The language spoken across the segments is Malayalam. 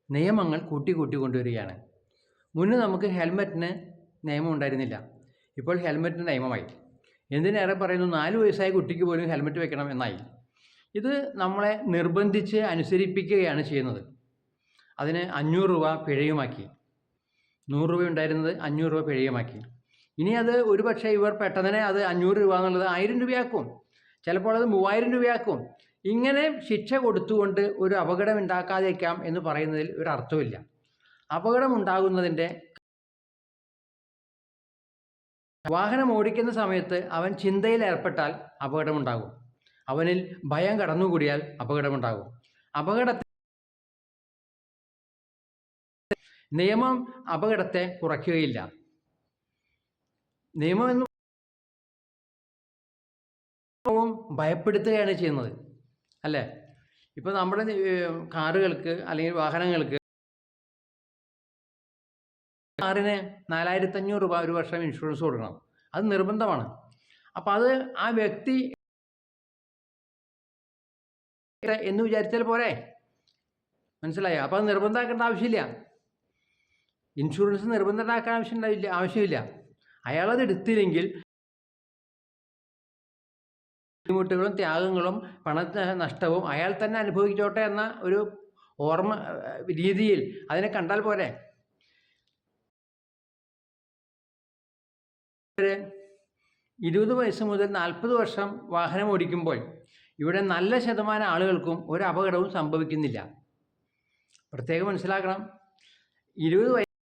നിയമങ്ങൾ കൂട്ടി കൊണ്ടുവരികയാണ്. മുന്നേ നമുക്ക് ഹെൽമെറ്റിന് നിയമം ഉണ്ടായിരുന്നില്ല, ഇപ്പോൾ ഹെൽമെറ്റിന് നിയമമായി. എന്തിനേറെ പറയുന്നു, 4 വയസ്സായ കുട്ടിക്ക് പോലും ഹെൽമെറ്റ് വെക്കണം എന്നായി. ഇത് നമ്മളെ നിർബന്ധിച്ച് അനുസരിപ്പിക്കുകയാണ് ചെയ്യുന്നത്. അതിന് 500 രൂപ പിഴയുമാക്കി. 100 രൂപ ഉണ്ടായിരുന്നത് 500 രൂപ പിഴയുമാക്കി. ഇനി അത് ഒരു പക്ഷേ ഇവർ പെട്ടെന്ന് അത് 500 രൂപ എന്നുള്ളത് 1000 രൂപയാക്കും, ചിലപ്പോൾ അത് 3000 രൂപയാക്കും. ഇങ്ങനെ ശിക്ഷ കൊടുത്തുകൊണ്ട് ഒരു അപകടം ഉണ്ടാക്കാതേക്കാം എന്ന് പറയുന്നതിൽ ഒരു അർത്ഥമില്ല. അപകടം ഉണ്ടാകുന്നതിൻ്റെ വാഹനം ഓടിക്കുന്ന സമയത്ത് അവൻ ചിന്തയിൽ ഏർപ്പെട്ടാൽ അപകടമുണ്ടാകും, അവനിൽ ഭയം കടന്നുകൂടിയാൽ അപകടമുണ്ടാകും. നിയമം അപകടത്തെ കുറയ്ക്കുകയില്ല. നിയമം എന്ന് ഭയപ്പെടുത്തുകയാണ് ചെയ്യുന്നത്, അല്ലേ? ഇപ്പോൾ നമ്മുടെ കാറുകൾക്ക് അല്ലെങ്കിൽ വാഹനങ്ങൾക്ക് കാറിന് 4500 രൂപ ഒരു വർഷം ഇൻഷുറൻസ് കൊടുക്കണം, അത് നിർബന്ധമാണ്. അപ്പം അത് ആ വ്യക്തി എന്ന് വിചാരിച്ചാൽ പോരെ, മനസ്സിലായോ? അപ്പം അത് നിർബന്ധമാക്കേണ്ട ആവശ്യമില്ല, ഇൻഷുറൻസ് നിർബന്ധമാക്കാൻ ആവശ്യമില്ല. അയാളത് എടുത്തില്ലെങ്കിൽ ബുദ്ധിമുട്ടുകളും ത്യാഗങ്ങളും നഷ്ടവും അയാൾ തന്നെ അനുഭവിച്ചോട്ടെ എന്ന ഒരു ഓർമ്മ രീതിയിൽ അതിനെ കണ്ടാൽ പോരെ. 20 വയസ്സ് മുതൽ 40 വർഷം വാഹനം ഓടിക്കുമ്പോൾ ഇവിടെ നല്ല ശതമാനം ആളുകൾക്കും ഒരു അപകടവും സംഭവിക്കുന്നില്ല. പ്രത്യേകം മനസ്സിലാക്കണം. 20 വയസ്സ്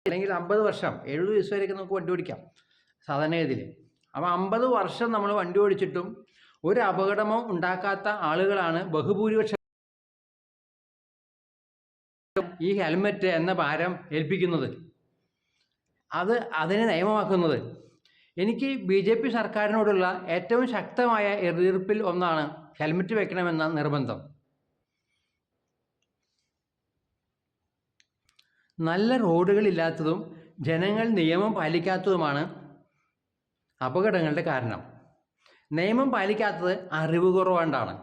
അല്ലെങ്കിൽ 50 വർഷം, 70 വയസ്സ് വരെയൊക്കെ നമുക്ക് വണ്ടി ഓടിക്കാം സാധാരണഗതിയിൽ. അപ്പോൾ 50 വർഷം നമ്മൾ വണ്ടി ഓടിച്ചിട്ടും ഒരു അപകടമോ ഉണ്ടാക്കാത്ത ആളുകളാണ് ബഹുഭൂരിപക്ഷം ഈ ഹെൽമെറ്റ് എന്ന ഭാരം ഏൽപ്പിക്കുന്നത്, അതിനെ നിയമമാക്കുന്നത്. എനിക്ക് BJP സർക്കാരിനോടുള്ള ഏറ്റവും ശക്തമായ എതിർപ്പിൽ ഒന്നാണ് ഹെൽമെറ്റ് വെക്കണമെന്ന നിർബന്ധം. നല്ല റോഡുകളില്ലാത്തതും ജനങ്ങൾ നിയമം പാലിക്കാത്തതുമാണ് അപകടങ്ങളുടെ കാരണം. നിയമം പാലിക്കാത്തത് അറിവ് കുറവുകൊണ്ടാണ്,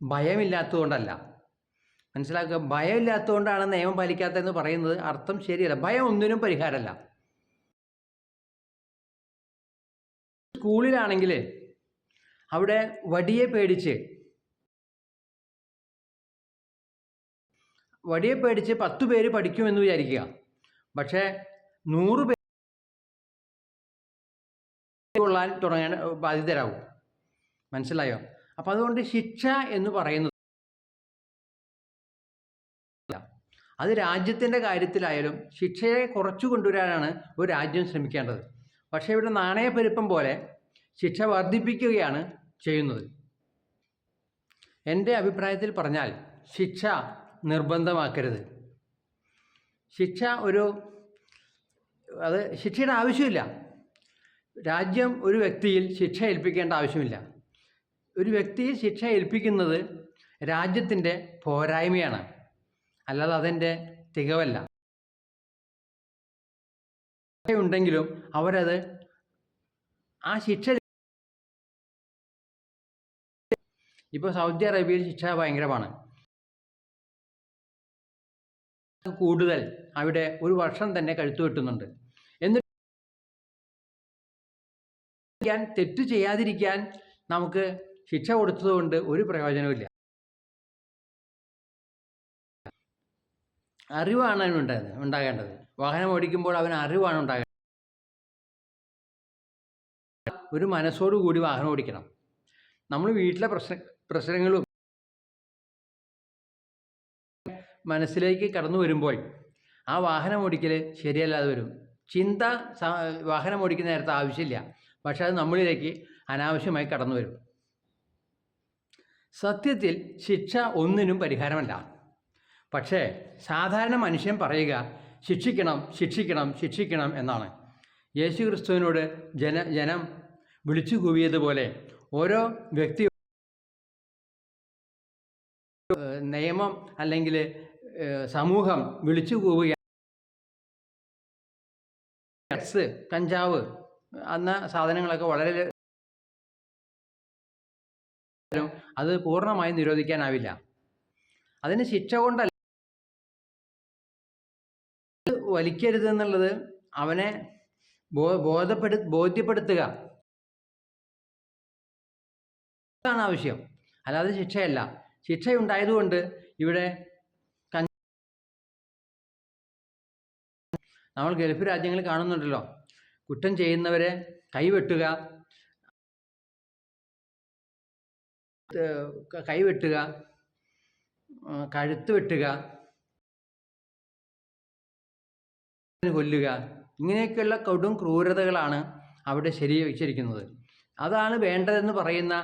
ഭയമില്ലാത്തതുകൊണ്ടല്ല. മനസ്സിലാക്കുക, ഭയമില്ലാത്തതുകൊണ്ടാണ് നിയമം പാലിക്കാത്തതെന്ന് പറയുന്നത് അർത്ഥം ശരിയല്ല. ഭയം ഒന്നിനും പരിഹാരമല്ല. സ്കൂളിലാണെങ്കിൽ അവിടെ വടിയെ പേടിച്ച് 10 പേര് പഠിക്കുമെന്ന് വിചാരിക്കുക, പക്ഷേ 100 പേര് കൊള്ളാൻ തുടങ്ങാൻ ബാധിതരാകും. മനസ്സിലായോ? അപ്പം അതുകൊണ്ട് ശിക്ഷ എന്ന് പറയുന്നത് അത് രാജ്യത്തിൻ്റെ കാര്യത്തിലായാലും ശിക്ഷയെ കുറച്ചു കൊണ്ടുവരാനാണ് ഒരു രാജ്യം ശ്രമിക്കേണ്ടത്. പക്ഷേ ഇവിടെ നാണയപ്പെരുപ്പം പോലെ ശിക്ഷ വർദ്ധിപ്പിക്കുകയാണ് ചെയ്യുന്നത്. എൻ്റെ അഭിപ്രായത്തിൽ പറഞ്ഞാൽ ശിക്ഷ നിർബന്ധമാക്കരുത്. ശിക്ഷയുടെ ആവശ്യമില്ല. രാജ്യം ഒരു വ്യക്തിയിൽ ശിക്ഷ ഏൽപ്പിക്കേണ്ട ആവശ്യമില്ല. ഒരു വ്യക്തിയിൽ ശിക്ഷ ഏൽപ്പിക്കുന്നത് രാജ്യത്തിൻ്റെ പോരായ്മയാണ്, അല്ലാതെ അതിൻ്റെ തികവല്ല. ഉണ്ടെങ്കിലും അവരത് ആ ശിക്ഷ ഇപ്പോൾ സൗദി അറേബ്യയിൽ ശിക്ഷ ഭയങ്കരമാണ്. കൂടുതൽ അവിടെ 1 വർഷം തന്നെ കഴുത്തു വെട്ടുന്നുണ്ട്. എന്നിട്ട് തെറ്റ് ചെയ്യാതിരിക്കാൻ നമുക്ക് ശിക്ഷ കൊടുത്തതുകൊണ്ട് ഒരു പ്രയോജനവുമില്ല. അറിവാണ് ഉണ്ടാകേണ്ടത്. വാഹനം ഓടിക്കുമ്പോൾ അവന് അറിവാണ് ഉണ്ടാകേണ്ടത്. ഒരു മനസ്സോടുകൂടി വാഹനം ഓടിക്കണം. നമ്മൾ വീട്ടിലെ പ്രശ്നങ്ങളും മനസ്സിലേക്ക് കടന്നു വരുമ്പോൾ ആ വാഹനം ഓടിക്കൽ ശരിയല്ലാതെ വരും. ചിന്ത വാഹനം ഓടിക്കുന്ന നേരത്തെ ആവശ്യമില്ല, പക്ഷെ അത് നമ്മളിലേക്ക് അനാവശ്യമായി കടന്നു വരും. സത്യത്തിൽ ശിക്ഷ ഒന്നിനും പരിഹാരമല്ല. പക്ഷേ സാധാരണ മനുഷ്യൻ പറയുക ശിക്ഷിക്കണം ശിക്ഷിക്കണം ശിക്ഷിക്കണം എന്നാണ്. യേശു ക്രിസ്തുവിനോട് ജനം വിളിച്ചു കൂവിയതുപോലെ ഓരോ വ്യക്തി നിയമം അല്ലെങ്കിൽ സമൂഹം വിളിച്ചു കൂവുക. ഡ്രഗ്സ്, കഞ്ചാവ് എന്ന സാധനങ്ങളൊക്കെ വളരെ അത് പൂർണ്ണമായി നിരോധിക്കാനാവില്ല. അതിന് ശിക്ഷ കൊണ്ടല്ല, വലിക്കരുത് എന്നുള്ളത് അവനെ ബോധ്യപ്പെടുത്തുക ാണ് ആവശ്യം, അല്ലാതെ ശിക്ഷയല്ല. ശിക്ഷയുണ്ടായതുകൊണ്ട് ഇവിടെ നമ്മൾ ഗൾഫ് രാജ്യങ്ങളിൽ കാണുന്നുണ്ടല്ലോ, കുറ്റം ചെയ്യുന്നവരെ കൈവെട്ടുക, കഴുത്ത് വെട്ടുക, കൊല്ലുക, ഇങ്ങനെയൊക്കെയുള്ള കൊടും ക്രൂരതകളാണ് അവിടെ ശരി വെച്ചിരിക്കുന്നത്. അതാണ് വേണ്ടതെന്ന് പറയുന്ന